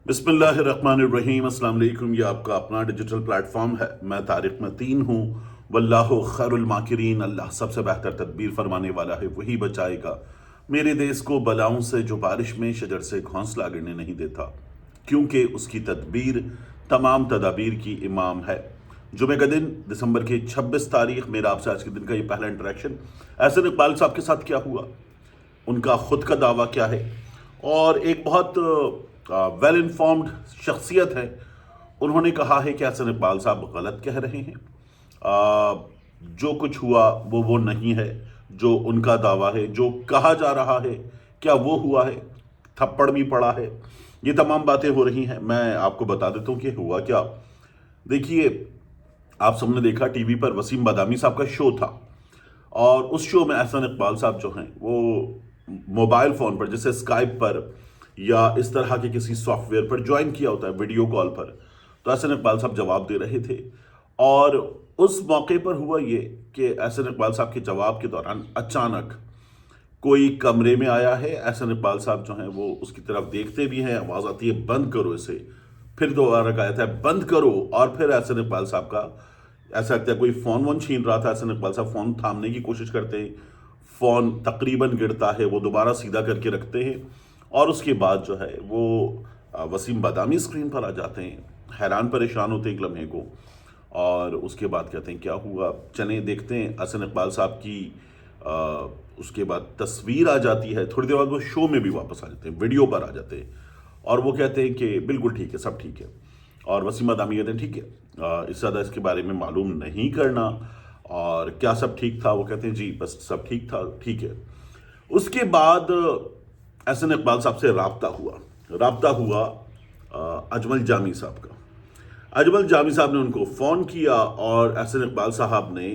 بسم اللہ الرحمن الرحیم۔ السلام علیکم۔ یہ آپ کا اپنا ڈیجیٹل پلیٹ فارم ہے۔ میں طارق متین ہوں۔ واللہ خیر الماکرین۔ اللہ سب سے بہتر تدبیر فرمانے والا ہے، وہی بچائے گا میرے دیس کو بلاؤں سے، جو بارش میں شجر سے گھونسلہ گرنے نہیں دیتا، کیونکہ اس کی تدبیر تمام تدابیر کی امام ہے۔ جمعہ کا دن دسمبر کی 26 تاریخ، میرا آپ سے آج کے دن کا یہ پہلا انٹریکشن۔ احسن اقبال صاحب کے ساتھ کیا ہوا، ان کا خود کا دعویٰ کیا ہے، اور ایک بہت ویل انفارمڈ شخصیت ہے، انہوں نے کہا ہے کہ احسن اقبال صاحب غلط کہہ رہے ہیں، جو کچھ ہوا وہ نہیں ہے جو ان کا دعویٰ ہے، جو کہا جا رہا ہے کیا وہ ہوا ہے، تھپڑ بھی پڑا ہے، یہ تمام باتیں ہو رہی ہیں۔ میں آپ کو بتا دیتا ہوں کہ ہوا کیا۔ دیکھیے، آپ سب نے دیکھا ٹی وی پر وسیم بادامی صاحب کا شو تھا، اور اس شو میں احسن اقبال صاحب جو ہیں وہ موبائل فون پر، جیسے اسکائپ پر یا اس طرح کے کسی سافٹ ویئر پر جوائن کیا ہوتا ہے ویڈیو کال پر، تو احسن اقبال صاحب جواب دے رہے تھے، اور اس موقع پر ہوا یہ کہ احسن اقبال صاحب کے جواب کے دوران اچانک کوئی کمرے میں آیا ہے۔ احسن اقبال صاحب جو ہیں وہ اس کی طرف دیکھتے بھی ہیں، آواز آتی ہے بند کرو اسے، پھر دوبارہ کہا جاتا ہے بند کرو، اور پھر احسن اقبال صاحب کا ایسا لگتا ہے کوئی فون چھین رہا تھا، احسن اقبال صاحب فون تھامنے کی کوشش کرتے ہیں، فون تقریباً گرتا ہے، وہ دوبارہ سیدھا کر کے رکھتے ہیں، اور اس کے بعد جو ہے وہ وسیم بادامی اسکرین پر آ جاتے ہیں، حیران پریشان ہوتے ہیں ایک لمحے کو، اور اس کے بعد کہتے ہیں کیا ہوا، چلیں دیکھتے ہیں۔ احسن اقبال صاحب کی اس کے بعد تصویر آ جاتی ہے، تھوڑی دیر بعد وہ شو میں بھی واپس آ جاتے ہیں، ویڈیو پر آ جاتے ہیں، اور وہ کہتے ہیں کہ بالکل ٹھیک ہے، سب ٹھیک ہے، اور وسیم بادامی کہتے ہیں ٹھیک ہے، اس سے زیادہ اس کے بارے میں معلوم نہیں کرنا، اور کیا سب ٹھیک تھا، وہ کہتے ہیں جی بس سب ٹھیک تھا، ٹھیک ہے۔ اس کے بعد احسن اقبال صاحب سے رابطہ ہوا اجمل جامی صاحب کا۔ اجمل جامی صاحب نے ان کو فون کیا، اور احسن اقبال صاحب نے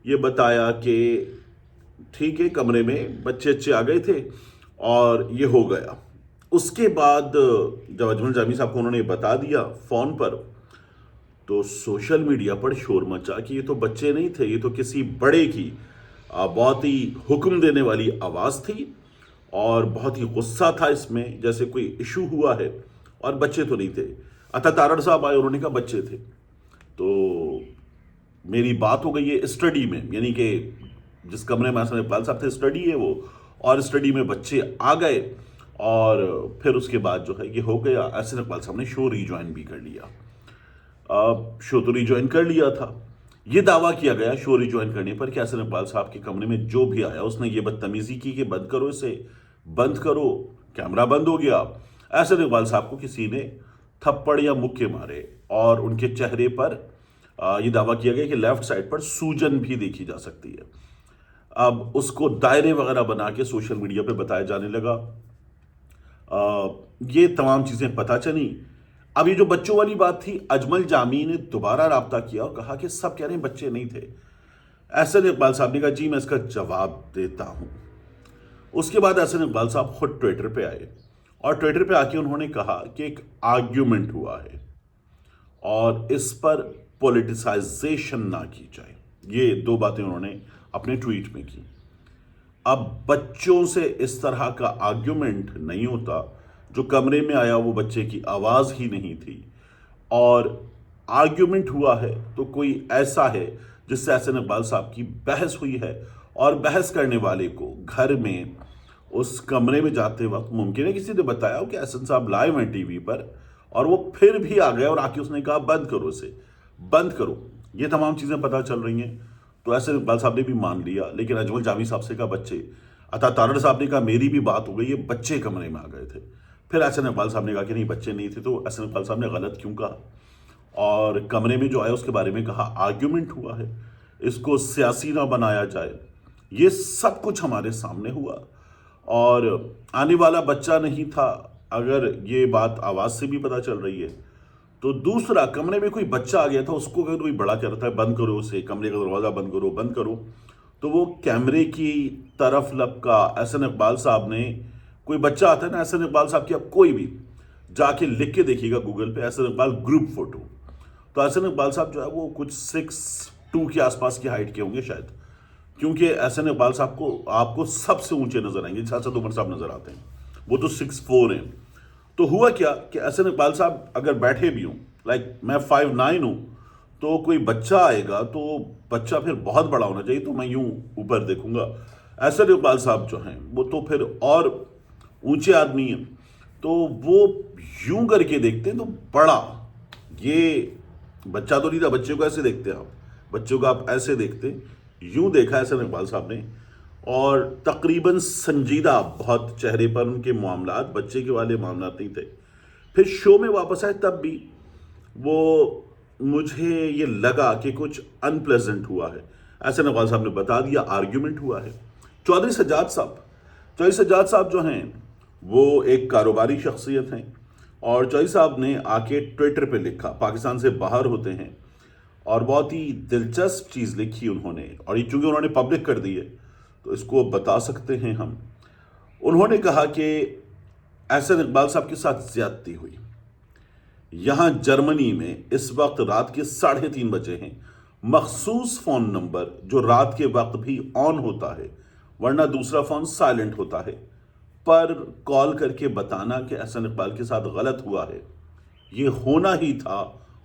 یہ بتایا کہ ٹھیک ہے، کمرے میں بچے اچھے آ گئے تھے اور یہ ہو گیا۔ اس کے بعد جب اجمل جامی صاحب کو انہوں نے بتا دیا فون پر، تو سوشل میڈیا پر شور مچا کہ یہ تو بچے نہیں تھے، یہ تو کسی بڑے کی بہت ہی حکم دینے والی آواز تھی، اور بہت ہی غصہ تھا اس میں، جیسے کوئی ایشو ہوا ہے، اور بچے تو نہیں تھے۔ عطا تارڑ صاحب آئے، انہوں نے کہا بچے تھے، تو میری بات ہو گئی ہے اسٹڈی میں، یعنی کہ جس کمرے میں احسن اقبال صاحب تھے اسٹڈی ہے وہ، اور اسٹڈی میں بچے آ گئے، اور پھر اس کے بعد جو ہے یہ ہو گیا۔ احسن اقبال صاحب نے شو ری جوائن بھی کر لیا، شو تو ری جوائن کر لیا تھا۔ یہ دعویٰ کیا گیا شو ری جوائن کرنے پر کہ احسن اقبال صاحب کے کمرے میں جو بھی آیا اس نے یہ بدتمیزی کی کہ بند کرو اسے، بند کرو، کیمرہ بند ہو گیا۔ احسن اقبال صاحب کو کسی نے تھپڑ یا مکے مارے، اور ان کے چہرے پر یہ دعویٰ کیا گیا کہ لیفٹ سائڈ پر سوجن بھی دیکھی جا سکتی ہے۔ اب اس کو دائرے وغیرہ بنا کے سوشل میڈیا پہ بتایا جانے لگا، یہ تمام چیزیں پتہ چلیں۔ اب یہ جو بچوں والی بات تھی، اجمل جامی نے دوبارہ رابطہ کیا اور کہا کہ سب کہہ رہے ہیں بچے نہیں تھے۔ احسن اقبال صاحب نے کہا جی میں اس کا جواب دیتا ہوں۔ اس کے بعد احسن اقبال صاحب خود ٹویٹر پہ آئے، اور ٹویٹر پہ آ کے انہوں نے کہا کہ ایک آرگیومنٹ ہوا ہے، اور اس پر پولیٹیسائزیشن نہ کی جائے۔ یہ دو باتیں انہوں نے اپنے ٹویٹ میں کی۔ اب بچوں سے اس طرح کا آرگیومنٹ نہیں ہوتا، جو کمرے میں آیا وہ بچے کی آواز ہی نہیں تھی، اور آرگیومنٹ ہوا ہے تو کوئی ایسا ہے جس سے احسن اقبال صاحب کی بحث ہوئی ہے، اور بحث کرنے والے کو گھر میں اس کمرے میں جاتے وقت ممکن ہے کسی نے بتایا ہو کہ احسن صاحب لائیو ہیں ٹی وی پر، اور وہ پھر بھی آ گئے اور آ کے اس نے کہا بند کرو اسے، بند کرو۔ یہ تمام چیزیں پتہ چل رہی ہیں، تو احسن اقبال صاحب نے بھی مان لیا، لیکن اجمل جامی صاحب سے کہا بچے، عطا تارڑ صاحب نے کہا میری بھی بات ہو گئی ہے، بچے کمرے میں آ گئے تھے۔ پھر احسن اقبال صاحب نے کہا کہ نہیں بچے نہیں تھے، تو احسن اقبال صاحب نے غلط کیوں کہا، اور کمرے میں جو آیا اس کے بارے میں کہا آرگیومنٹ ہوا ہے، اس کو سیاسی نہ بنایا جائے۔ یہ سب کچھ ہمارے سامنے ہوا، اور آنے والا بچہ نہیں تھا، اگر یہ بات آواز سے بھی پتہ چل رہی ہے، تو دوسرا کمرے میں کوئی بچہ آ گیا تھا، اس کو اگر کوئی بڑا کہہ رہا تھا بند کرو اسے، کمرے کا دروازہ بند کرو، بند کرو، تو وہ کیمرے کی طرف لپکا۔ احسن اقبال صاحب نے، کوئی بچہ آتا ہے نا احسن اقبال صاحب کی، اب کوئی بھی جا کے لکھ کے دیکھیے گا گوگل پہ احسن اقبال گروپ فوٹو، تو احسن اقبال صاحب جو ہے وہ کچھ 6'2" کے آس پاس کی ہائٹ کے ہوں گے شاید، کیونکہ احسن اقبال صاحب کو آپ کو سب سے اونچے نظر آئیں گے، اسد عمر صاحب نظر آتے ہیں، وہ تو 6'4" ہیں۔ تو ہوا کیا کہ احسن اقبال صاحب اگر بیٹھے بھی ہوں، لائک میں 5'9" ہوں، تو کوئی بچہ آئے گا تو بچہ پھر بہت بڑا ہونا چاہیے، تو میں یوں اوپر دیکھوں گا۔ احسن اقبال صاحب جو ہیں وہ تو پھر اور اونچے آدمی ہیں، تو وہ یوں کر کے دیکھتے ہیں تو بڑا، یہ بچہ تو نہیں تھا، بچے کو ایسے دیکھتے ہیں آپ، بچوں کو آپ ایسے دیکھتے، یوں دیکھا احسن اقبال صاحب نے، اور تقریباً سنجیدہ بہت چہرے پر ان کے معاملات بچے کے والے معاملات نہیں تھے۔ پھر شو میں واپس آئے تب بھی وہ مجھے یہ لگا کہ کچھ ان پلیزنٹ ہوا ہے۔ احسن اقبال صاحب نے بتا دیا آرگیومنٹ ہوا ہے۔ چودھری سجاد صاحب جو ہیں وہ ایک کاروباری شخصیت ہیں، اور چودھری صاحب نے آ کے ٹویٹر پہ لکھا، پاکستان سے باہر ہوتے ہیں، اور بہت ہی دلچسپ چیز لکھی انہوں نے، اور یہ چونکہ انہوں نے پبلک کر دی ہے تو اس کو بتا سکتے ہیں ہم۔ انہوں نے کہا کہ احسن اقبال صاحب کے ساتھ زیادتی ہوئی۔ یہاں جرمنی میں اس وقت رات کے 3:30 بجے ہیں، مخصوص فون نمبر جو رات کے وقت بھی آن ہوتا ہے ورنہ دوسرا فون سائلنٹ ہوتا ہے، پر کال کر کے بتانا کہ احسن اقبال کے ساتھ غلط ہوا ہے، یہ ہونا ہی تھا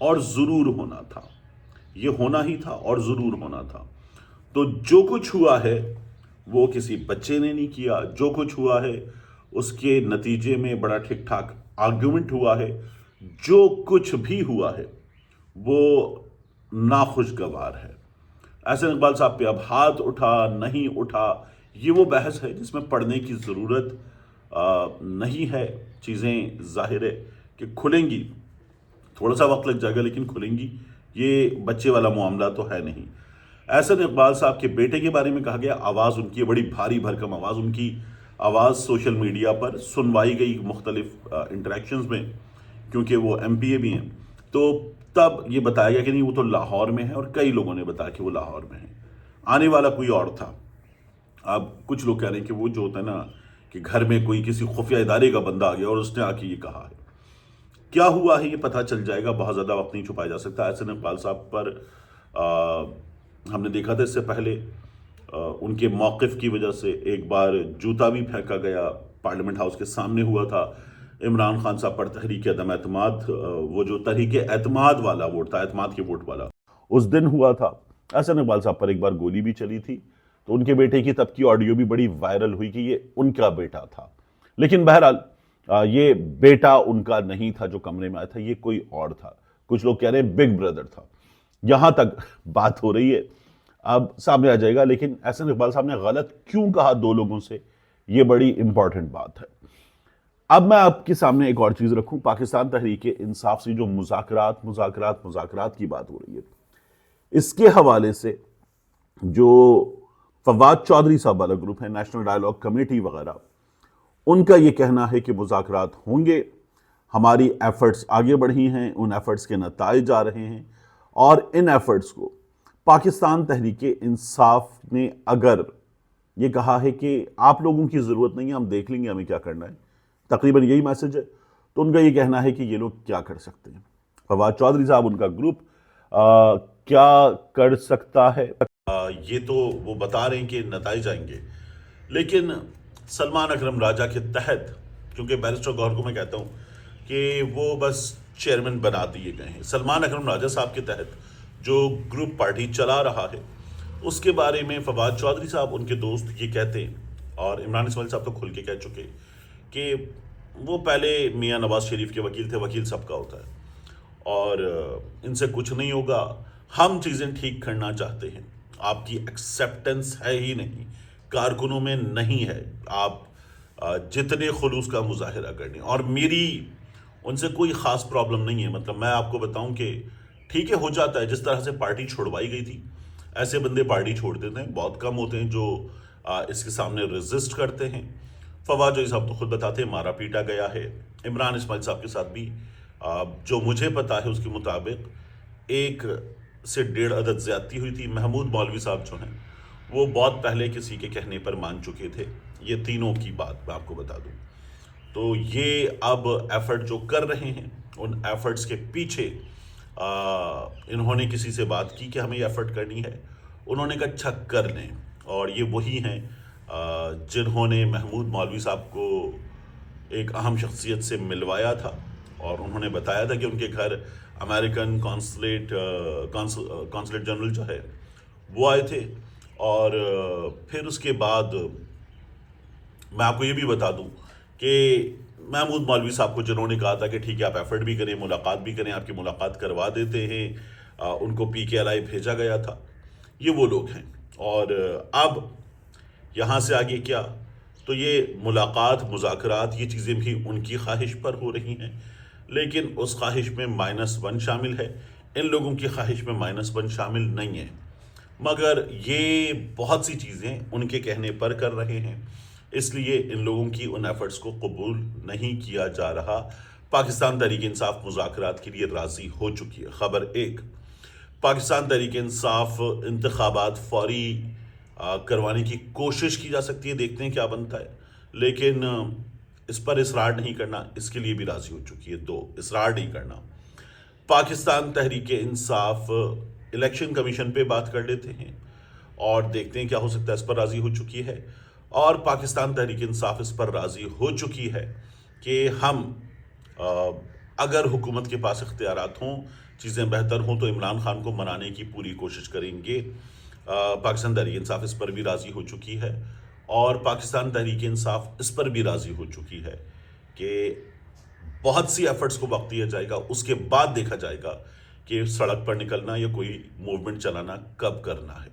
اور ضرور ہونا تھا، یہ ہونا ہی تھا اور ضرور ہونا تھا۔ تو جو کچھ ہوا ہے وہ کسی بچے نے نہیں کیا، جو کچھ ہوا ہے اس کے نتیجے میں بڑا ٹھیک ٹھاک آرگیومنٹ ہوا ہے، جو کچھ بھی ہوا ہے وہ ناخوشگوار ہے۔ احسن اقبال صاحب پہ اب ہاتھ اٹھا نہیں اٹھا، یہ وہ بحث ہے جس میں پڑھنے کی ضرورت نہیں ہے۔ چیزیں ظاہر ہے کہ کھلیں گی، تھوڑا سا وقت لگ جائے گا لیکن کھلیں گی، یہ بچے والا معاملہ تو ہے نہیں۔ احسن اقبال صاحب کے بیٹے کے بارے میں کہا گیا، آواز ان کی بڑی بھاری بھرکم آواز، ان کی آواز سوشل میڈیا پر سنوائی گئی مختلف انٹریکشنز میں، کیونکہ وہ ایم پی اے بھی ہیں، تو تب یہ بتایا گیا کہ نہیں وہ تو لاہور میں ہے، اور کئی لوگوں نے بتایا کہ وہ لاہور میں ہے، آنے والا کوئی اور تھا۔ اب کچھ لوگ کہہ رہے ہیں کہ وہ جو ہوتا ہے نا کہ گھر میں کوئی کسی خفیہ ادارے کا بندہ آ گیا اور اس نے آ کے یہ کہا ہے، کیا ہوا ہے یہ پتہ چل جائے گا، بہت زیادہ وقت نہیں چھپایا جا سکتا۔ احسن اقبال صاحب پر ہم نے دیکھا تھا اس سے پہلے ان کے موقف کی وجہ سے ایک بار جوتا بھی پھینکا گیا، پارلیمنٹ ہاؤس کے سامنے ہوا تھا، عمران خان صاحب پر تحریک عدم اعتماد، وہ جو تحریک اعتماد والا ووٹ تھا، اعتماد کے ووٹ والا، اس دن ہوا تھا۔ احسن اقبال صاحب پر ایک بار گولی بھی چلی تھی، تو ان کے بیٹے کی تب کی آڈیو بھی بڑی وائرل ہوئی کہ یہ ان کا بیٹا تھا، لیکن بہرحال یہ بیٹا ان کا نہیں تھا جو کمرے میں آیا تھا، یہ کوئی اور تھا۔ کچھ لوگ کہہ رہے ہیں بگ بردر تھا، یہاں تک بات ہو رہی ہے، اب سامنے آ جائے گا۔ لیکن احسن اقبال صاحب نے غلط کیوں کہا 2 لوگوں سے، یہ بڑی امپورٹنٹ بات ہے۔ اب میں آپ کے سامنے ایک اور چیز رکھوں، پاکستان تحریک انصاف سے جو مذاکرات کی بات ہو رہی ہے، اس کے حوالے سے جو فواد چودھری صاحب والا گروپ ہے، نیشنل ڈائیلاگ کمیٹی وغیرہ، ان کا یہ کہنا ہے کہ مذاکرات ہوں گے، ہماری ایفرٹس آگے بڑھی ہیں، ان ایفرٹس کے نتائج آ رہے ہیں، اور ان ایفرٹس کو پاکستان تحریک انصاف نے اگر یہ کہا ہے کہ آپ لوگوں کی ضرورت نہیں ہے، ہم دیکھ لیں گے ہمیں کیا کرنا ہے، تقریباً یہی میسج ہے، تو ان کا یہ کہنا ہے کہ یہ لوگ کیا کر سکتے ہیں۔ فواد چودھری صاحب، ان کا گروپ کیا کر سکتا ہے، یہ تو وہ بتا رہے ہیں کہ نتائج آئیں گے، لیکن سلمان اکرم راجہ کے تحت، کیونکہ بیرسٹر گوہر کو میں کہتا ہوں کہ وہ بس چیئرمین بنا دیے گئے ہیں، سلمان اکرم راجہ صاحب کے تحت جو گروپ پارٹی چلا رہا ہے اس کے بارے میں فواد چودھری صاحب، ان کے دوست یہ کہتے ہیں، اور عمران اسماعیل صاحب تو کھل کے کہہ چکے کہ وہ پہلے میاں نواز شریف کے وکیل تھے، وکیل سب کا ہوتا ہے، اور ان سے کچھ نہیں ہوگا، ہم چیزیں ٹھیک کرنا چاہتے ہیں، آپ کی ایکسیپٹنس ہے ہی نہیں، کارکنوں میں نہیں ہے، آپ جتنے خلوص کا مظاہرہ کرنے، اور میری ان سے کوئی خاص پرابلم نہیں ہے، مطلب میں آپ کو بتاؤں کہ ٹھیک ہے، ہو جاتا ہے، جس طرح سے پارٹی چھوڑوائی گئی تھی ایسے بندے پارٹی چھوڑ دیتے ہیں، بہت کم ہوتے ہیں جو اس کے سامنے ریزسٹ کرتے ہیں۔ فواد چودھری صاحب تو خود بتاتے ہیں مارا پیٹا گیا ہے، عمران اسماعیل صاحب کے ساتھ بھی جو مجھے پتا ہے اس کے مطابق 1 سے 1.5 عدد زیادتی ہوئی تھی۔ محمود مولوی صاحب جو ہیں وہ بہت پہلے کسی کے کہنے پر مان چکے تھے، یہ تینوں کی بات میں آپ کو بتا دوں، تو یہ اب ایفرٹ جو کر رہے ہیں، ان ایفرٹس کے پیچھے انہوں نے کسی سے بات کی کہ ہمیں یہ ایفرٹ کرنی ہے، انہوں نے کہا اچھا کر لیں، اور یہ وہی ہیں جنہوں نے محمود مولوی صاحب کو ایک اہم شخصیت سے ملوایا تھا اور انہوں نے بتایا تھا کہ ان کے گھر امریکن کانسلیٹ جنرل جو ہے وہ آئے تھے. اور پھر اس کے بعد میں آپ کو یہ بھی بتا دوں کہ محمود مولوی صاحب کو جنہوں نے کہا تھا کہ ٹھیک ہے آپ ایفرٹ بھی کریں، ملاقات بھی کریں، آپ کی ملاقات کروا دیتے ہیں، ان کو PKLI بھیجا گیا تھا. یہ وہ لوگ ہیں. اور اب یہاں سے آگے کیا؟ تو یہ ملاقات، مذاکرات، یہ چیزیں بھی ان کی خواہش پر ہو رہی ہیں، لیکن اس خواہش میں -1 شامل ہے، ان لوگوں کی خواہش میں -1 شامل نہیں ہے. مگر یہ بہت سی چیزیں ان کے کہنے پر کر رہے ہیں، اس لیے ان لوگوں کی ان ایفرٹس کو قبول نہیں کیا جا رہا. پاکستان تحریک انصاف مذاکرات کے لیے راضی ہو چکی ہے. خبر 1، پاکستان تحریک انصاف انتخابات فوری کروانے کی کوشش کی جا سکتی ہے، دیکھتے ہیں کیا بنتا ہے، لیکن اس پر اصرار نہیں کرنا، اس کے لیے بھی راضی ہو چکی ہے. 2، اصرار نہیں کرنا. پاکستان تحریک انصاف الیکشن کمیشن پہ بات کر لیتے ہیں اور دیکھتے ہیں کیا ہو سکتا ہے، اس پر راضی ہو چکی ہے. اور پاکستان تحریک انصاف اس پر راضی ہو چکی ہے کہ ہم اگر حکومت کے پاس اختیارات ہوں، چیزیں بہتر ہوں، تو عمران خان کو منانے کی پوری کوشش کریں گے. پاکستان تحریک انصاف اس پر بھی راضی ہو چکی ہے اور پاکستان تحریک انصاف اس پر بھی راضی ہو چکی ہے کہ بہت سی ایفرٹس کو وقت دیا جائے گا، اس کے بعد دیکھا جائے گا کہ سڑک پر نکلنا یا کوئی موومنٹ چلانا کب کرنا ہے.